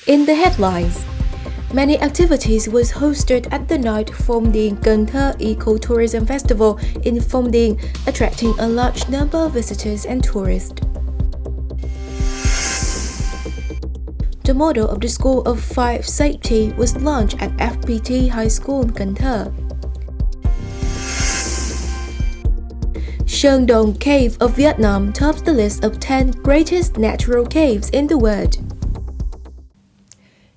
In the headlines, many activities was hosted at the night Phong Điền Cần Thơ Eco-Tourism Festival in Phong Điền, attracting a large number of visitors and tourists. The model of the School of Fire Safety was launched at FPT High School in Cần Thơ. Sơn Đoòng Cave of Vietnam tops the list of 10 greatest natural caves in the world.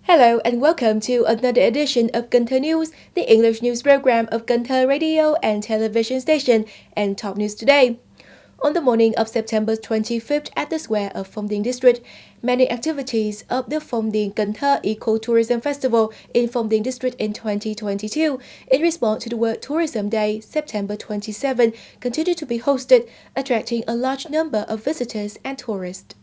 Hello and welcome to another edition of Cần Thơ News, the English news program of Cần Thơ radio and television station, and top news today. On the morning of September 25th at the square of Phong Điền district, many activities of the Phong Điền Cần Thơ Eco-Tourism Festival in Phong Điền district in 2022, in response to the World Tourism Day, September 27, continue to be hosted, attracting a large number of visitors and tourists.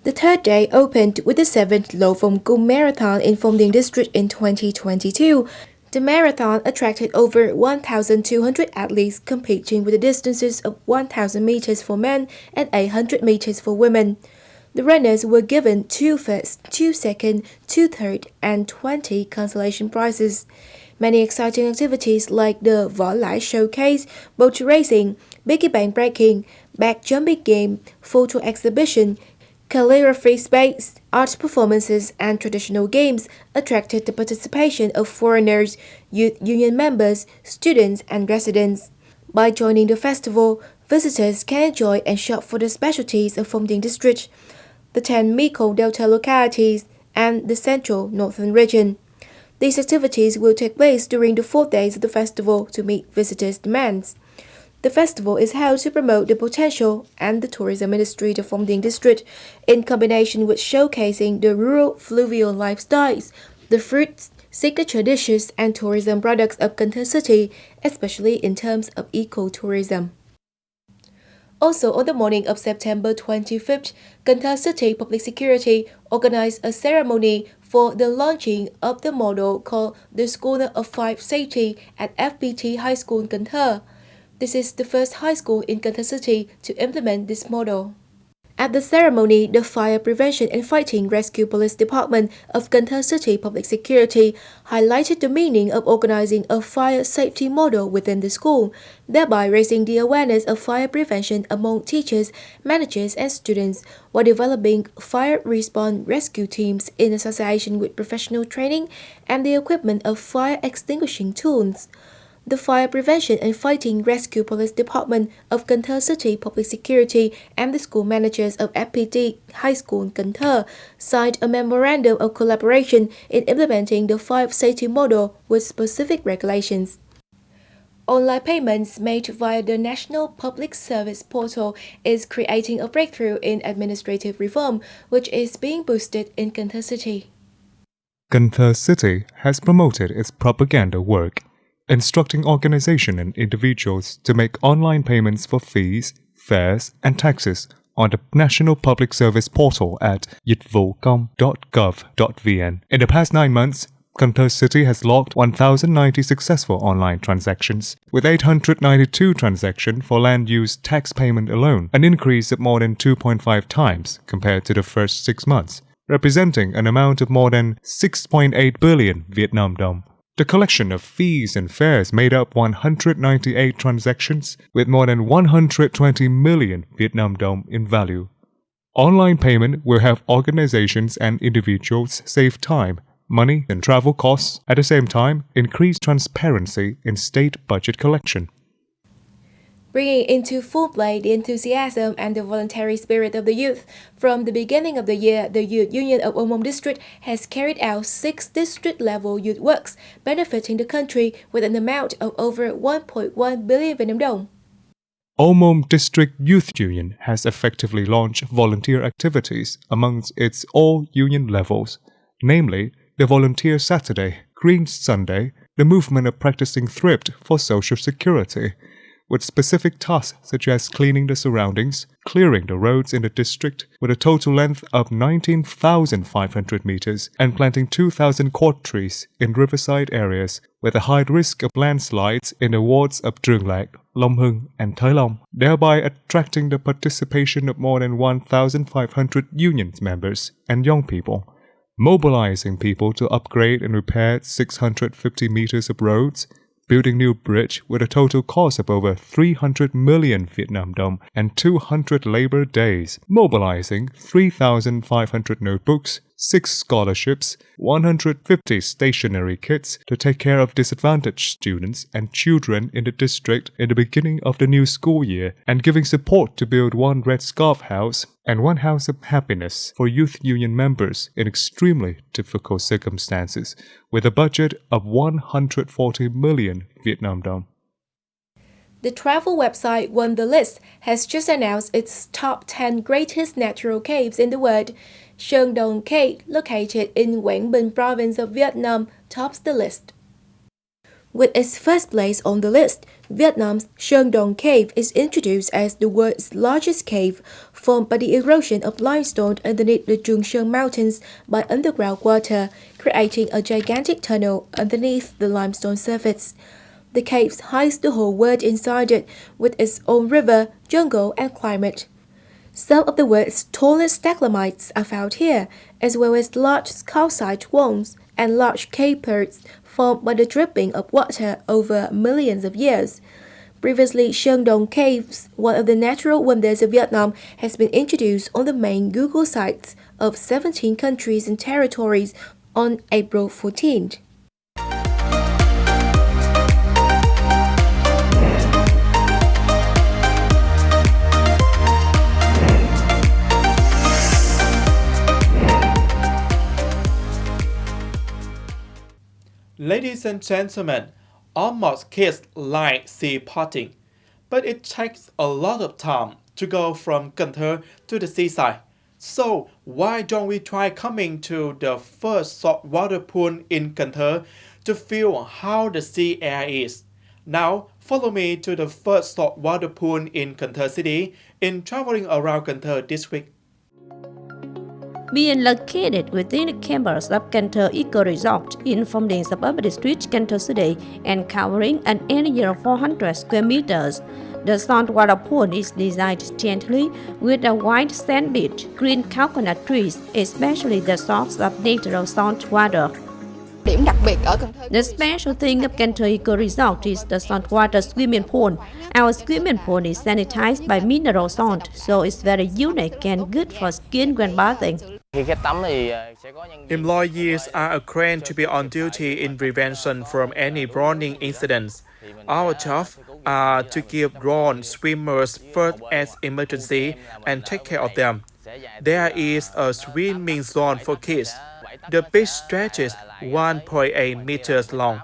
The third day opened with the 7th Lộ Vòng Cung Marathon in Phong Điền district in 2022. The marathon attracted over 1,200 athletes competing with the distances of 1,000 meters for men and 800 meters for women. The runners were given 2 first, 2 second, 2 third, and 20 consolation prizes. Many exciting activities like the Võ Lãi Showcase, boat racing, biggie bank breaking, back jumping game, photo exhibition, calligraphy space, art performances, and traditional games attracted the participation of foreigners, youth union members, students, and residents. By joining the festival, visitors can enjoy and shop for the specialties of Phong Điền district, the 10 Mekong Delta localities, and the central northern region. These activities will take place during the 4 days of the festival to meet visitors' demands. The festival is held to promote the potential and the tourism industry of Phong Điền district, in combination with showcasing the rural fluvial lifestyles, the fruits, signature dishes, and tourism products of Cần Thơ city, especially in terms of eco-tourism. Also, on the morning of September 25th, Cần Thơ City Public Security organized a ceremony for the launching of the model called the School of Fire Safety at FPT High School in Cần Thơ. This is the first high school in Cần Thơ City to implement this model. At the ceremony, the Fire Prevention and Fighting Rescue Police Department of Cần Thơ City Public Security highlighted the meaning of organizing a fire safety model within the school, thereby raising the awareness of fire prevention among teachers, managers, and students, while developing fire response rescue teams in association with professional training and the equipment of fire extinguishing tools. The Fire Prevention and Fighting Rescue Police Department of Cần Thơ City Public Security and the school managers of FPT High School in Cần Thơ signed a memorandum of collaboration in implementing the fire safety model with specific regulations. Online payments made via the National Public Service Portal is creating a breakthrough in administrative reform, which is being boosted in Cần Thơ City. Cần Thơ City has promoted its propaganda work, instructing organizations and individuals to make online payments for fees, fares, and taxes on the National Public Service Portal at dịch.vụ công.gov.vn. In the past 9 months, Cần Thơ City has logged 1,090 successful online transactions, with 892 transactions for land use tax payment alone, an increase of more than 2.5 times compared to the first 6 months, representing an amount of more than 6.8 billion Vietnam dong. The collection of fees and fares made up 198 transactions with more than 120 million Vietnam dong in value. Online payment will help organizations and individuals save time, money, and travel costs, at the same time increase transparency in state budget collection. Bringing into full play the enthusiasm and the voluntary spirit of the youth. From the beginning of the year, the Youth Union of Ô Môn District has carried out 6 district-level youth works, benefiting the country with an amount of over 1.1 billion Vietnam dong. Ô Môn District Youth Union has effectively launched volunteer activities amongst its all union levels, namely the Volunteer Saturday, Green Sunday, the movement of practicing thrift for social security, with specific tasks such as cleaning the surroundings, clearing the roads in the district with a total length of 19,500 meters, and planting 2,000 cord trees in riverside areas with a high risk of landslides in the wards of Chương, Long Hưng, and Thời Long, thereby attracting the participation of more than 1,500 union members and young people. mobilizing people to upgrade and repair 650 meters of roads, building new bridge with a total cost of over 300 million Vietnam dong and 200 labor days, mobilizing 3,500 notebooks, 6 scholarships, 150 stationery kits to take care of disadvantaged students and children in the district in the beginning of the new school year, and giving support to build 1 Red Scarf house and 1 house of happiness for youth union members in extremely difficult circumstances, with a budget of 140 million Vietnam dong. The travel website Won the List has just announced its top 10 greatest natural caves in the world. Sơn Đoòng Cave, located in Quảng Bình province of Vietnam, tops the list. With its first place on the list, Vietnam's Sơn Đoòng Cave is introduced as the world's largest cave, formed by the erosion of limestone underneath the Chương Mountains by underground water, creating a gigantic tunnel underneath the limestone surface. The cave hides the whole world inside it, with its own river, jungle, and climate. Some of the world's tallest stalagmites are found here, as well as large calcite walls and large cave pits formed by the dripping of water over millions of years. Previously, Sơn Đoòng Caves, one of the natural wonders of Vietnam, has been introduced on the main Google sites of 17 countries and territories on April 14th. Ladies and gentlemen, almost kids like sea potting, but it takes a lot of time to go from Cần Thơ to the seaside. So why don't we try coming to the first saltwater pool in Cần Thơ to feel how the sea air is? Now follow me to the first saltwater pool in Cần Thơ city in traveling around Cần Thơ this week. Being located within the campus of Cần Thơ Eco-Resort in Phong Điền suburban district, Cần Thơ City, and covering an area of 400 square meters, the saltwater pool is designed gently with a white sand beach, green coconut trees, especially the source of natural salt water. Điểm đặc biệt ở Cần Thơ. The special thing of Cần Thơ Eco-Resort is the saltwater swimming pool. Our swimming pool is sanitized by mineral salt, so it's very unique and good for skin when bathing. Employees are trained to be on duty in prevention from any drowning incidents. Our jobs are to give drowned swimmers first aid emergency and take care of them. There is a swimming zone for kids. The beach stretches 1.8 meters long.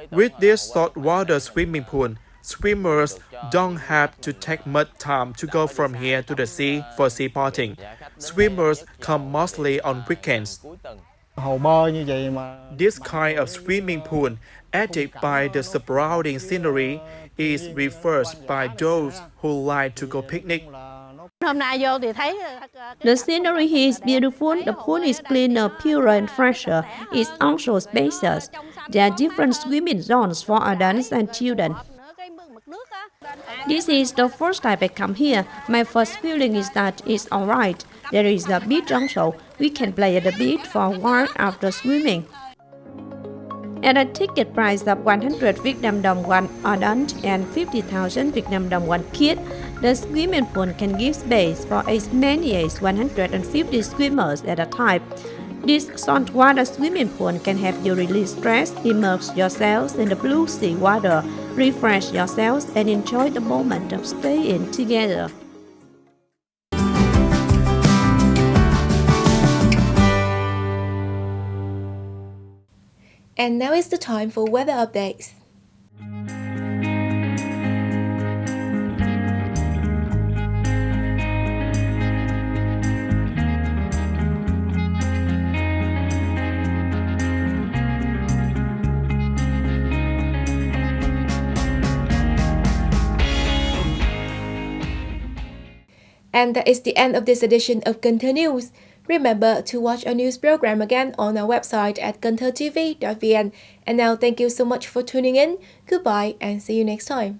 With this saltwater swimming pool, swimmers don't have to take much time to go from here to the sea for sea potting. Swimmers come mostly on weekends. This kind of swimming pool, added by the surrounding scenery, is referred by those who like to go picnic. The scenery here is beautiful, the pool is cleaner, purer and fresher. It's also spacious. There are different swimming zones for adults and children. This is the first time I come here. My first feeling is that it's alright. There is a beach also. We can play at the beach for a while after swimming. At a ticket price of 100 Vietnam dong one adult and 50,000 Vietnam dong one kid, the swimming pool can give space for as many as 150 swimmers at a time. This saltwater swimming pool can help you release stress, immerse yourselves in the blue sea water, refresh yourselves, and enjoy the moment of staying together. And now is the time for weather updates. And that is the end of this edition of Cần Thơ News. Remember to watch our news program again on our website at kênthtv.vn. And now thank you so much for tuning in. Goodbye and see you next time.